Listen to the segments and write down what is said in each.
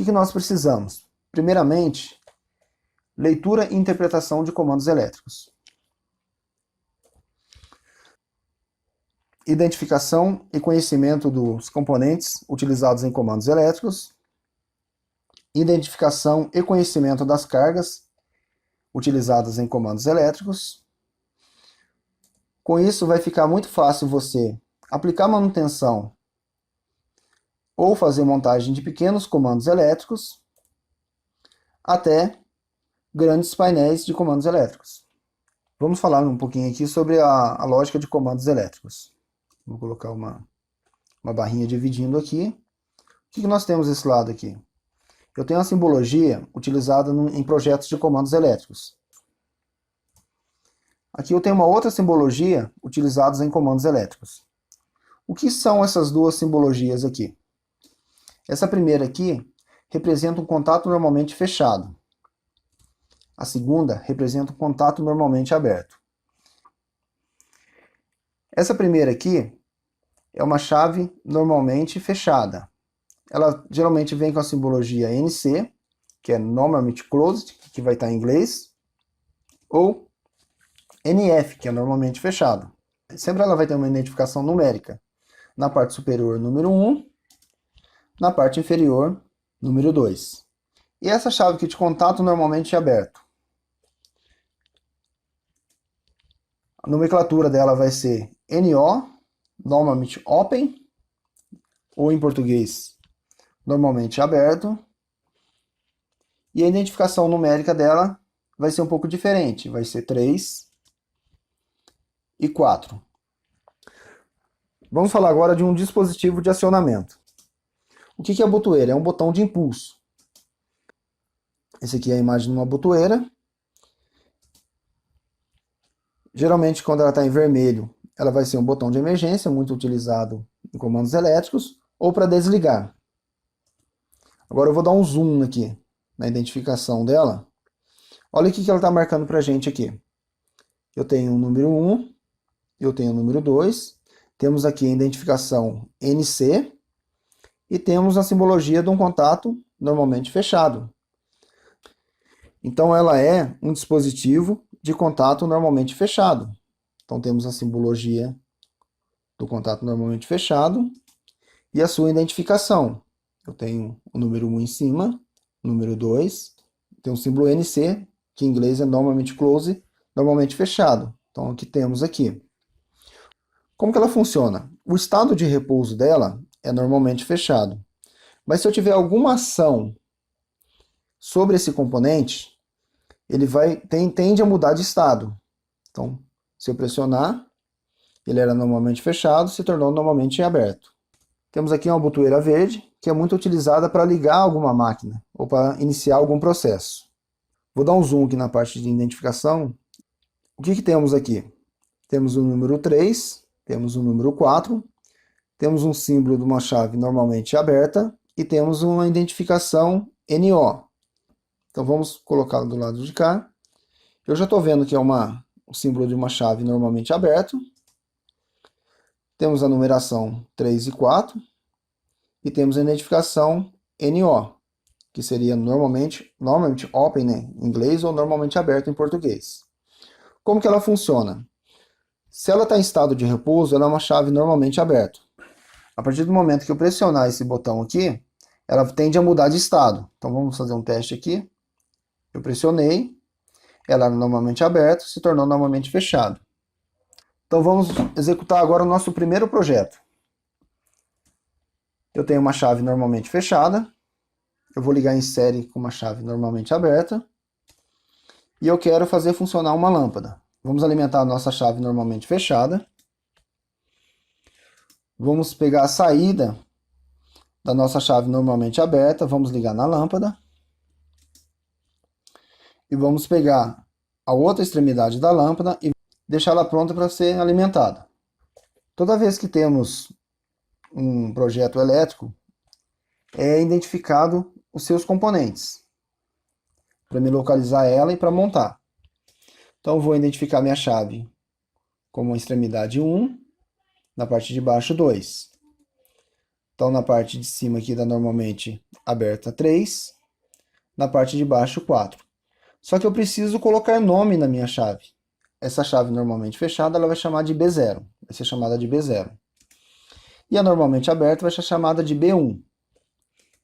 que nós precisamos? Primeiramente, leitura e interpretação de comandos elétricos. Identificação e conhecimento dos componentes utilizados em comandos elétricos. Identificação e conhecimento das cargas utilizadas em comandos elétricos. Com isso, vai ficar muito fácil você aplicar manutenção ou fazer montagem de pequenos comandos elétricos até grandes painéis de comandos elétricos. Vamos falar um pouquinho aqui sobre a lógica de comandos elétricos. Vou colocar uma barrinha dividindo aqui. O que nós temos desse lado aqui? Eu tenho a simbologia utilizada em projetos de comandos elétricos. Aqui eu tenho uma outra simbologia utilizada em comandos elétricos. O que são essas duas simbologias aqui? Essa primeira aqui representa um contato normalmente fechado. A segunda representa um contato normalmente aberto. Essa primeira aqui é uma chave normalmente fechada. Ela geralmente vem com a simbologia NC, que é Normalmente Closed, que vai estar em inglês, ou NF, que é normalmente fechado. Sempre ela vai ter uma identificação numérica. Na parte superior, número 1, na parte inferior, número 2. E essa chave aqui de contato normalmente é aberto. A nomenclatura dela vai ser NO, normalmente Open, ou em português, normalmente aberto. E a identificação numérica dela vai ser um pouco diferente, vai ser 3 e 4. Vamos falar agora de um dispositivo de acionamento. O que é a botoeira? É um botão de impulso. Esse aqui é a imagem de uma botoeira. Geralmente, quando ela está em vermelho, ela vai ser um botão de emergência, muito utilizado em comandos elétricos, ou para desligar. Agora eu vou dar um zoom aqui na identificação dela. Olha o que ela está marcando para a gente aqui. Eu tenho o número 1, eu tenho o número 2, temos aqui a identificação NC e temos a simbologia de um contato normalmente fechado. Então ela é um dispositivo de contato normalmente fechado. Então temos a simbologia do contato normalmente fechado e a sua identificação. Eu tenho o número 1 em cima, o número 2, tem o símbolo NC, que em inglês é normalmente close, normalmente fechado. Então o que temos aqui? Como que ela funciona? O estado de repouso dela é normalmente fechado. Mas se eu tiver alguma ação sobre esse componente, ele tende a mudar de estado. Então, se eu pressionar, ele era normalmente fechado, se tornou normalmente aberto. Temos aqui uma botoeira verde, que é muito utilizada para ligar alguma máquina, ou para iniciar algum processo. Vou dar um zoom aqui na parte de identificação. O que temos aqui? Temos o número 3, temos o número 4, temos um símbolo de uma chave normalmente aberta, e temos uma identificação NO. Então vamos colocar do lado de cá. Eu já estou vendo que é o símbolo de uma chave normalmente aberto. Temos a numeração 3 e 4. E temos a identificação NO, que seria normalmente Open, né, em inglês, ou normalmente aberto em português. Como que ela funciona? Se ela está em estado de repouso, ela é uma chave normalmente aberta. A partir do momento que eu pressionar esse botão aqui, ela tende a mudar de estado. Então vamos fazer um teste aqui. Eu pressionei, ela era normalmente aberta, se tornou normalmente fechado. Então vamos executar agora o nosso primeiro projeto. Eu tenho uma chave normalmente fechada, eu vou ligar em série com uma chave normalmente aberta, e eu quero fazer funcionar uma lâmpada. Vamos alimentar a nossa chave normalmente fechada. Vamos pegar a saída da nossa chave normalmente aberta, vamos ligar na lâmpada. E vamos pegar a outra extremidade da lâmpada e deixá-la pronta para ser alimentada. Toda vez que temos um projeto elétrico, é identificado os seus componentes, para me localizar ela e para montar. Então eu vou identificar minha chave como extremidade 1, na parte de baixo 2. Então, na parte de cima aqui dá normalmente aberta 3, na parte de baixo 4. Só que eu preciso colocar nome na minha chave. Essa chave normalmente fechada, ela vai chamar de B0, vai ser chamada de B0. E a normalmente aberta vai ser chamada de B1.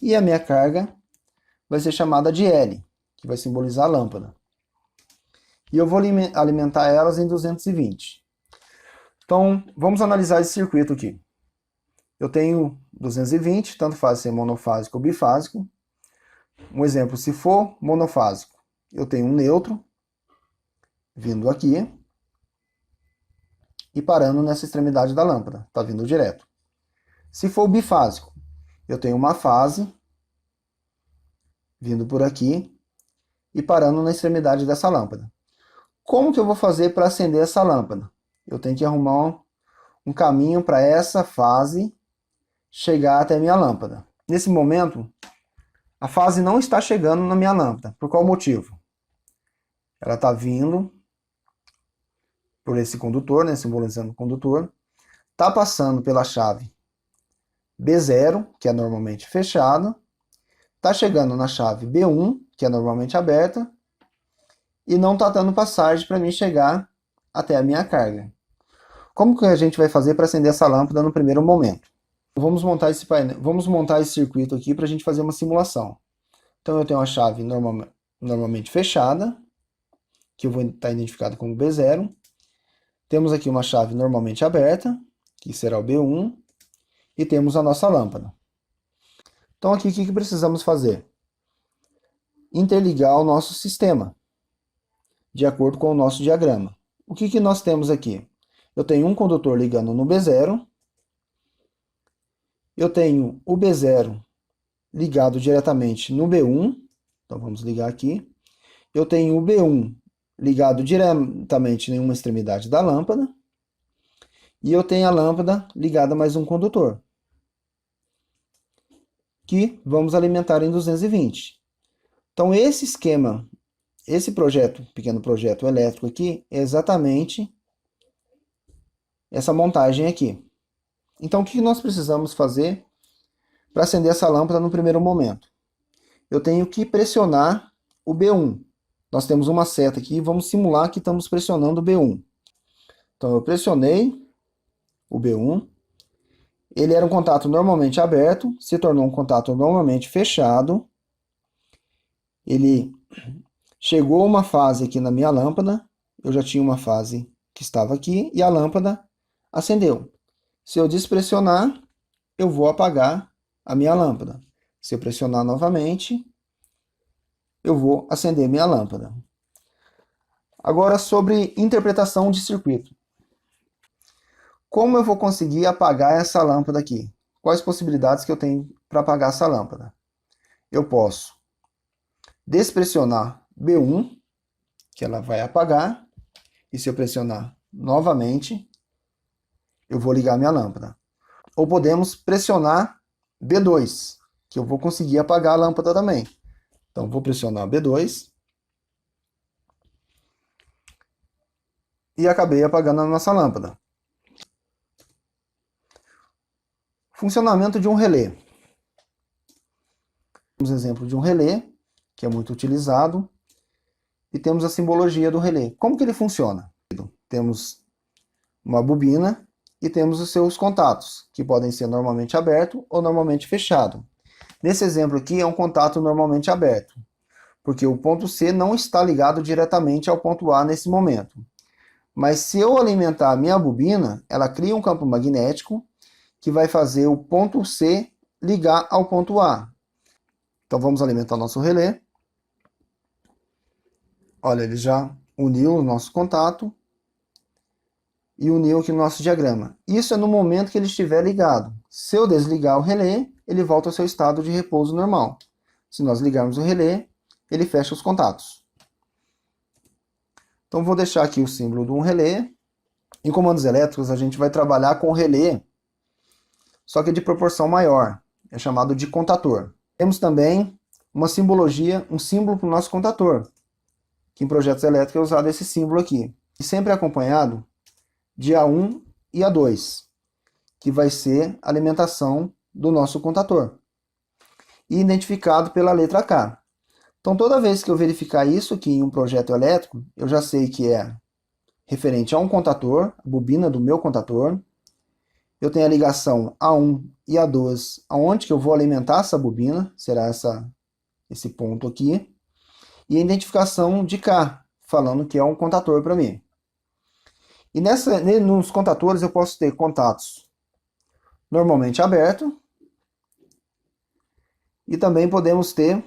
E a minha carga vai ser chamada de L, que vai simbolizar a lâmpada. E eu vou alimentar elas em 220. Então, vamos analisar esse circuito aqui. Eu tenho 220, tanto faz ser monofásico ou bifásico. Um exemplo, se for monofásico, eu tenho um neutro vindo aqui e parando nessa extremidade da lâmpada, está vindo direto. Se for bifásico, eu tenho uma fase vindo por aqui e parando na extremidade dessa lâmpada. Como que eu vou fazer para acender essa lâmpada? Eu tenho que arrumar um caminho para essa fase chegar até a minha lâmpada. Nesse momento, a fase não está chegando na minha lâmpada. Por qual motivo? Ela está vindo por esse condutor, né, simbolizando o condutor, está passando pela chave B0, que é normalmente fechada, está chegando na chave B1, que é normalmente aberta, e não está dando passagem para mim chegar até a minha carga. Como que a gente vai fazer para acender essa lâmpada no primeiro momento? Vamos montar esse painel, vamos montar esse circuito aqui para a gente fazer uma simulação. Então eu tenho a chave normalmente fechada, que eu vou estar identificado como B0. Temos aqui uma chave normalmente aberta, que será o B1, e temos a nossa lâmpada. Então aqui o que precisamos fazer? Interligar o nosso sistema, de acordo com o nosso diagrama. O que nós temos aqui? Eu tenho um condutor ligando no B0, eu tenho o B0 ligado diretamente no B1, então vamos ligar aqui. Eu tenho o B1 ligado diretamente em uma extremidade da lâmpada, e eu tenho a lâmpada ligada a mais um condutor, que vamos alimentar em 220. Então esse esquema, esse pequeno projeto elétrico aqui, é exatamente essa montagem aqui. Então o que nós precisamos fazer para acender essa lâmpada no primeiro momento? Eu tenho que pressionar o B1. Nós temos uma seta aqui e vamos simular que estamos pressionando o B1. Então eu pressionei o B1. Ele era um contato normalmente aberto, se tornou um contato normalmente fechado. Ele chegou a uma fase aqui na minha lâmpada. Eu já tinha uma fase que estava aqui e a lâmpada acendeu. Se eu despressionar, eu vou apagar a minha lâmpada. Se eu pressionar novamente, eu vou acender minha lâmpada. Agora sobre interpretação de circuito. Como eu vou conseguir apagar essa lâmpada aqui? Quais possibilidades que eu tenho para apagar essa lâmpada? Eu posso despressionar B1, que ela vai apagar, e se eu pressionar novamente, eu vou ligar minha lâmpada. Ou podemos pressionar B2, que eu vou conseguir apagar a lâmpada também. Então, vou pressionar B2 e acabei apagando a nossa lâmpada. Funcionamento de um relé. Temos exemplo de um relé, que é muito utilizado, e temos a simbologia do relé. Como que ele funciona? Temos uma bobina e temos os seus contatos, que podem ser normalmente aberto ou normalmente fechado. Nesse exemplo aqui é um contato normalmente aberto, porque o ponto C não está ligado diretamente ao ponto A nesse momento. Mas se eu alimentar a minha bobina, ela cria um campo magnético que vai fazer o ponto C ligar ao ponto A. Então vamos alimentar o nosso relé. Olha, ele já uniu o nosso contato e uniu aqui o nosso diagrama. Isso é no momento que ele estiver ligado. Se eu desligar o relé, ele volta ao seu estado de repouso normal. Se nós ligarmos o relé, ele fecha os contatos. Então vou deixar aqui o símbolo de um relé. Em comandos elétricos a gente vai trabalhar com o relé, só que de proporção maior. É chamado de contator. Temos também uma simbologia, um símbolo para o nosso contator, que em projetos elétricos é usado esse símbolo aqui. E sempre acompanhado de A1 e A2, que vai ser a alimentação do nosso contator e identificado pela letra K. Então, toda vez que eu verificar isso aqui em um projeto elétrico, eu já sei que é referente a um contator, a bobina do meu contator. Eu tenho a ligação A1 e A2, aonde que eu vou alimentar essa bobina, será esse ponto aqui. E a identificação de K, falando que é um contator para mim. E nos contatores eu posso ter contatos normalmente abertos. E também podemos ter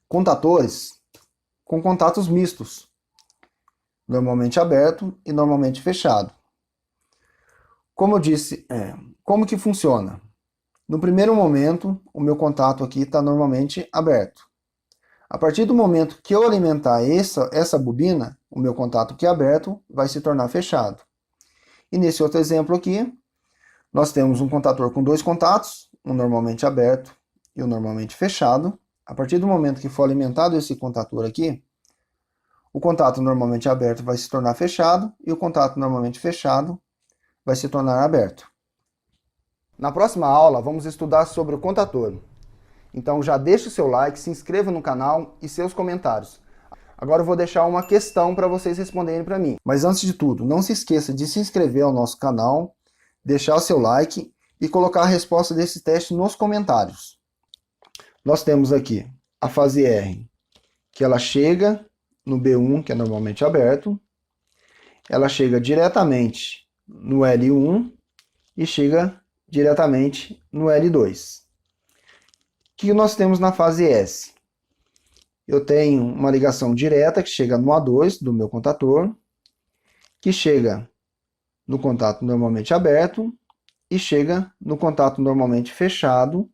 contatores com contatos mistos, normalmente aberto e normalmente fechado. Como eu disse, como que funciona? No primeiro momento, o meu contato aqui está normalmente aberto. A partir do momento que eu alimentar essa bobina, o meu contato que é aberto vai se tornar fechado. E nesse outro exemplo aqui, nós temos um contator com dois contatos, um normalmente aberto e um normalmente fechado. A partir do momento que for alimentado esse contator aqui, o contato normalmente aberto vai se tornar fechado e o contato normalmente fechado vai se tornar aberto. Na próxima aula, vamos estudar sobre o contator. Então já deixe o seu like, se inscreva no canal e seus comentários. Agora eu vou deixar uma questão para vocês responderem para mim. Mas antes de tudo, não se esqueça de se inscrever ao nosso canal, deixar o seu like e colocar a resposta desse teste nos comentários. Nós temos aqui a fase R, que ela chega no B1, que é normalmente aberto. Ela chega diretamente no L1 e chega diretamente no L2. O que nós temos na fase S? Eu tenho uma ligação direta que chega no A2 do meu contator, que chega no contato normalmente aberto e chega no contato normalmente fechado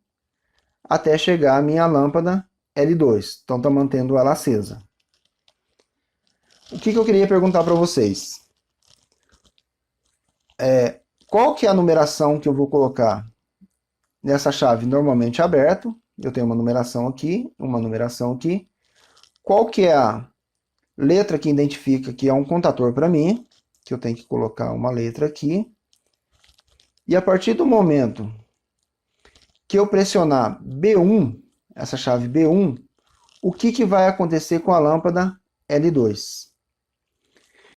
até chegar a minha lâmpada L2. Então está mantendo ela acesa. O que eu queria perguntar para vocês? Qual que é a numeração que eu vou colocar nessa chave normalmente aberto? Eu tenho uma numeração aqui, uma numeração aqui. Qual que é a letra que identifica que é um contator para mim? Que eu tenho que colocar uma letra aqui. E a partir do momento que eu pressionar B1, essa chave B1, o que vai acontecer com a lâmpada L2?